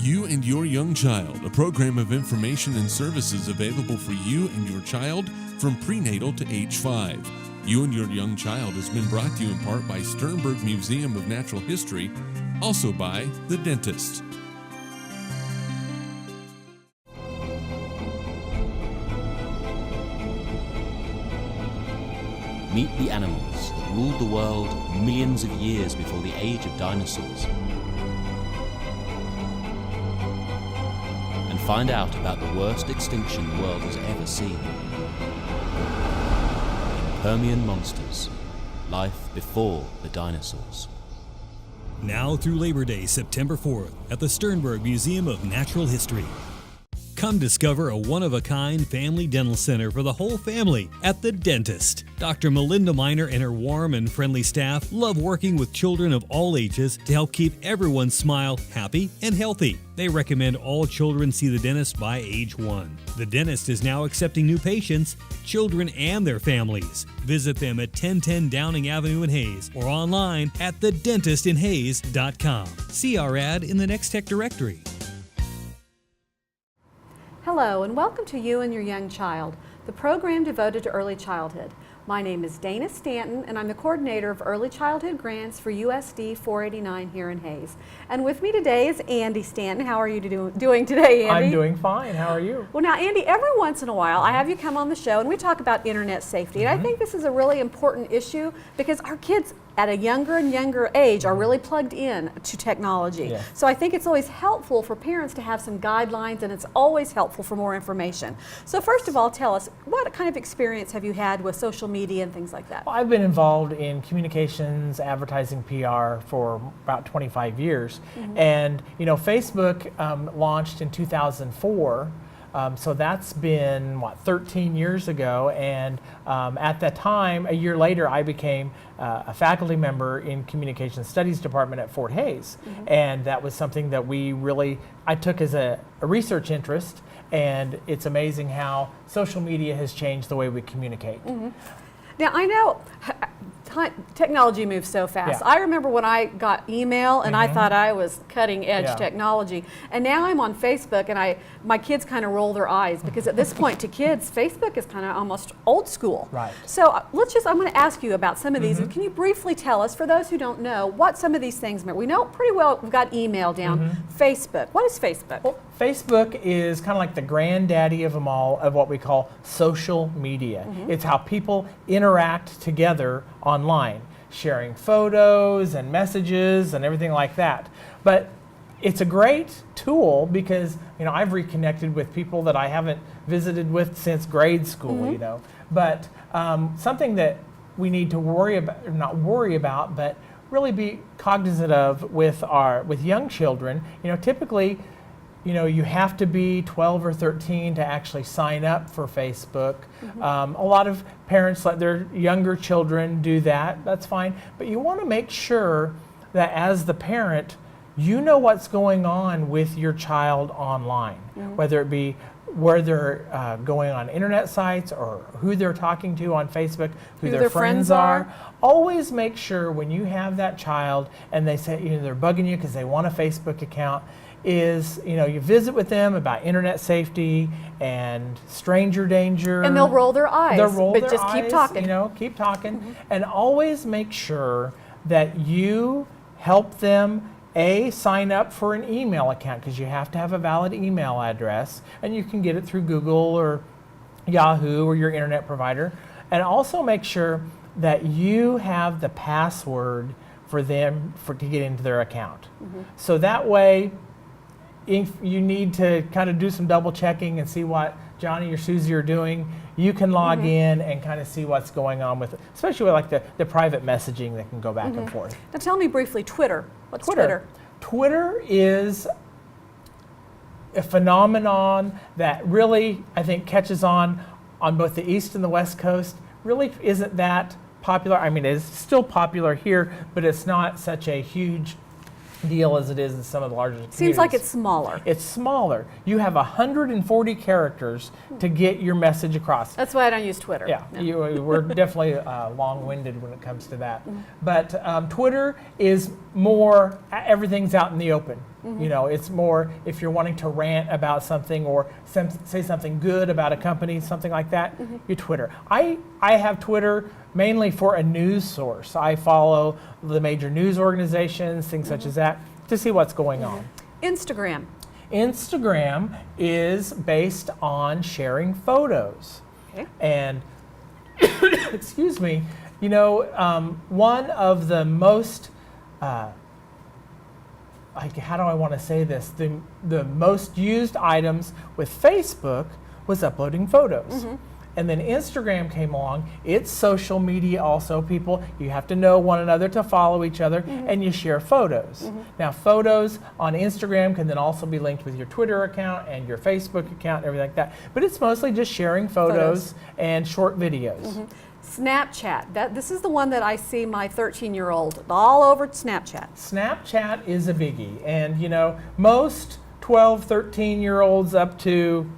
You and Your Young Child, a program of information and services available for you and your child from prenatal to age 5. You and Your Young Child has been brought to you in part by Sternberg Museum of Natural History, also by The Dentist. Meet the animals that ruled the world millions of years before the age of dinosaurs. And find out about the worst extinction the world has ever seen. Permian monsters. Life before the dinosaurs. Now through Labor Day, September 4th, at the Sternberg Museum of Natural History. Come discover a one-of-a-kind family dental center for the whole family at The Dentist. Dr. Melinda Miner and her warm and friendly staff love working with children of all ages to help keep everyone's smile happy and healthy. They recommend all children see the dentist by age 1. The Dentist is now accepting new patients, children and their families. Visit them at 1010 Downing Avenue in Hayes or online at thedentistinhayes.com. See our ad in the Next Tech directory. Hello and welcome to You and Your Young Child, the program devoted to early childhood. My name is Dana Stanton and I'm the coordinator of early childhood grants for USD 489 here in Hayes. And with me today is Andy Stanton. How are you doing today, Andy? I'm doing fine. How are you? Well, now, Andy, every once in a while I have you come on the show and we talk about internet safety. And I think this is a really important issue because our kids at a younger and younger age are really plugged in to technology. Yeah. So I think it's always helpful for parents to have some guidelines, and it's always helpful for more information. So first of all, tell us, what kind of experience have you had with social media and things like that? Well, I've been involved in communications, advertising, PR for about 25 years. And, you know, Facebook launched in 2004. So that's been, 13 years ago, and at that time, a year later, I became a faculty member in Communications Studies Department at Fort Hays, and that was something that I took as a research interest, and it's amazing how social media has changed the way we communicate. Now, I know technology moves so fast. Yeah. I remember when I got email and I thought I was cutting edge technology, and now I'm on Facebook and my kids kind of roll their eyes because at this point to kids, Facebook is kind of almost old school. Right. So I'm going to ask you about some of these. And can you briefly tell us, for those who don't know, what some of these things mean? We know pretty well, we've got email down. Facebook. What is Facebook? Well, Facebook is kind of like the granddaddy of them all, of what we call social media. It's how people interact together online, sharing photos and messages and everything like that. But it's a great tool because, you know, I've reconnected with people that I haven't visited with since grade school, you know. But something that we need to not worry about, but really be cognizant of with young children, you know, typically, you know, you have to be 12 or 13 to actually sign up for Facebook. A lot of parents let their younger children do that. That's fine. But you want to make sure that as the parent, you know what's going on with your child online, whether it be where they're going on internet sites or who they're talking to on Facebook, who their friends are. Always make sure when you have that child and they say, you know, they're bugging you because they want a Facebook account, is, you know, you visit with them about internet safety and stranger danger. And they'll roll their eyes, but just keep talking. You know, keep talking. And always make sure that you help them, sign up for an email account, because you have to have a valid email address, and you can get it through Google or Yahoo or your internet provider. And also make sure that you have the password for them to get into their account. So that way, if you need to kind of do some double checking and see what Johnny or Susie are doing, you can log in and kind of see what's going on with it, especially with like the private messaging that can go back and forth. Now tell me briefly, Twitter. What's Twitter? Twitter is a phenomenon that really, I think, catches on both the East and the West Coast. Really isn't that popular. I mean, it's still popular here, but it's not such a huge deal as it is in some of the larger communities. Seems like it's smaller. It's smaller. You have 140 characters to get your message across. That's why I don't use Twitter. Yeah, we're definitely long-winded when it comes to that. But Twitter is more, everything's out in the open. You know, it's more if you're wanting to rant about something or say something good about a company, something like that, you Twitter. I have Twitter mainly for a news source. I follow the major news organizations, things such as that, to see what's going on. Instagram. Instagram is based on sharing photos. Okay. And, excuse me, you know, one of the most, how do I want to say this? The most used items with Facebook was uploading photos. And then Instagram came along. It's social media also, people. You have to know one another to follow each other, and you share photos. Now, photos on Instagram can then also be linked with your Twitter account and your Facebook account and everything like that. But it's mostly just sharing photos and short videos. Snapchat. This is the one that I see my 13-year-old all over Snapchat. Snapchat is a biggie. And, you know, most 12, 13-year-olds up to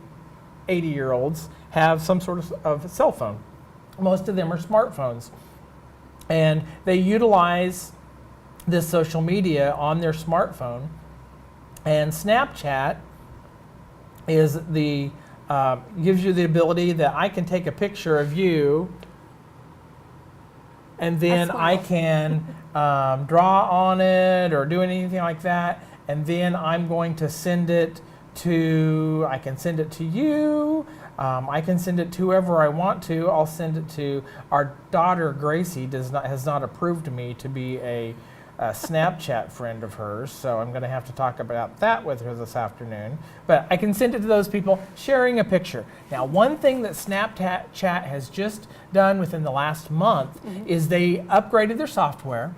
80-year-olds have some sort of cell phone. Most of them are smartphones. And they utilize this social media on their smartphone. And Snapchat is gives you the ability that I can take a picture of you, and then I can draw on it or do anything like that, and then I'm going to send it to, I can send it to you, I can send it to whoever I want to. I'll send it to our daughter Gracie. Has not approved me to be a Snapchat friend of hers, so I'm going to have to talk about that with her this afternoon. But I can send it to those people sharing a picture. Now, one thing that Snapchat has just done within the last month is they upgraded their software,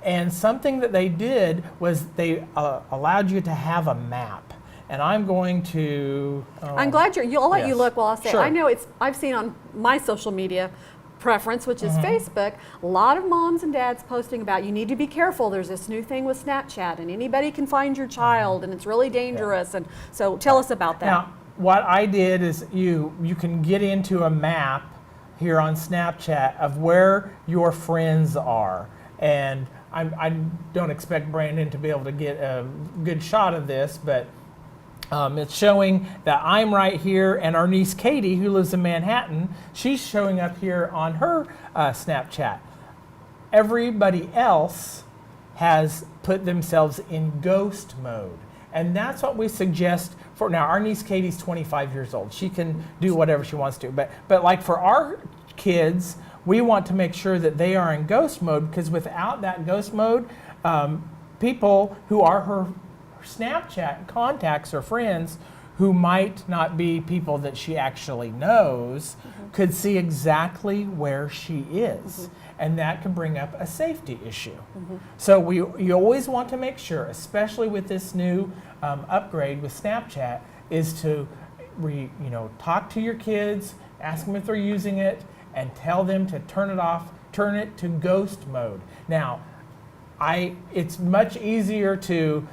and something that they did was they allowed you to have a map. And I'm going to... I'm glad I'll let you look while I say Sure. I know I've seen on my social media preference, which is Facebook, a lot of moms and dads posting about you need to be careful. There's this new thing with Snapchat, and anybody can find your child, and it's really dangerous. And so tell us about that. Now, what I did is you can get into a map here on Snapchat of where your friends are. And I don't expect Brandon to be able to get a good shot of this, but it's showing that I'm right here, and our niece Katie, who lives in Manhattan, she's showing up here on her Snapchat. Everybody else has put themselves in ghost mode, and that's what we suggest for now. Our niece Katie's 25 years old. She can do whatever she wants to, but like for our kids, we want to make sure that they are in ghost mode, because without that ghost mode, people who are her Snapchat contacts or friends who might not be people that she actually knows could see exactly where she is. And that can bring up a safety issue. So you always want to make sure, especially with this new upgrade with Snapchat, is to talk to your kids, ask them if they're using it, and tell them to turn it off, turn it to ghost mode. Now, it's much easier to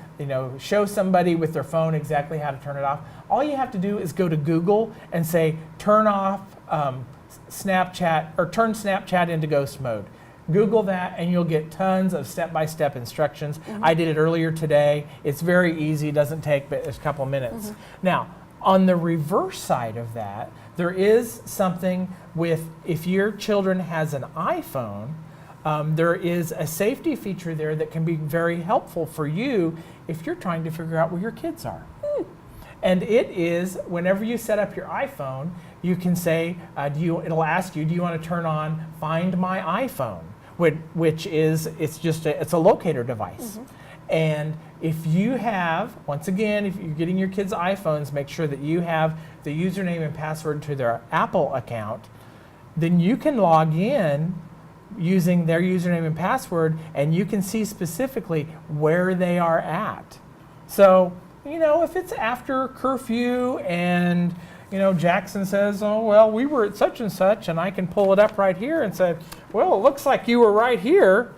show somebody with their phone exactly how to turn it off. All you have to do is go to Google and say, turn off Snapchat, or turn Snapchat into ghost mode. Google that, and you'll get tons of step-by-step instructions. I did it earlier today. It's very easy. It doesn't take but a couple minutes. Now, on the reverse side of that, there is something with, if your children has an iPhone, there is a safety feature there that can be very helpful for you if you're trying to figure out where your kids are. And it is, whenever you set up your iPhone, you can say, it'll ask you, do you want to turn on Find My iPhone, which is, it's a locator device. And if you have, once again, if you're getting your kids' iPhones, make sure that you have the username and password to their Apple account, then you can log in using their username and password, and you can see specifically where they are at. So, if it's after curfew and, Jackson says, oh, well, we were at such and such, and I can pull it up right here and say, well, it looks like you were right here.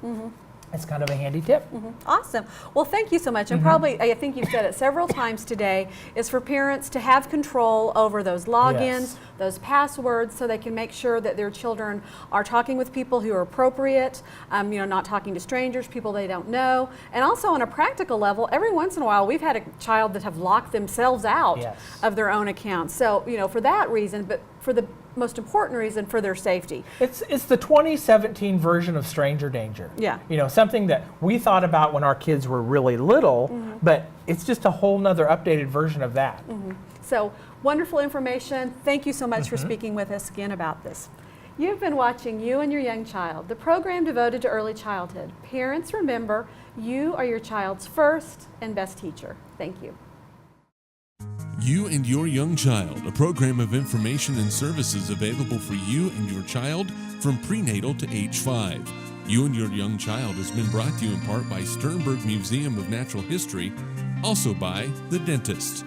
It's kind of a handy tip. Awesome. Well, thank you so much. And probably, I think you've said it several times today, is for parents to have control over those logins, Yes. those passwords, so they can make sure that their children are talking with people who are appropriate, not talking to strangers, people they don't know. And also on a practical level, every once in a while, we've had a child that have locked themselves out Yes. of their own account. So, for that reason, but for the most important reason, for their safety. It's the 2017 version of stranger danger. Yeah. Something that we thought about when our kids were really little, but it's just a whole nother updated version of that. So wonderful information. Thank you so much for speaking with us again about this. You've been watching You and Your Young Child, the program devoted to early childhood. Parents, remember, you are your child's first and best teacher. Thank you. You and Your Young Child, a program of information and services available for you and your child from prenatal to age 5. You and Your Young Child has been brought to you in part by Sternberg Museum of Natural History, also by The Dentist.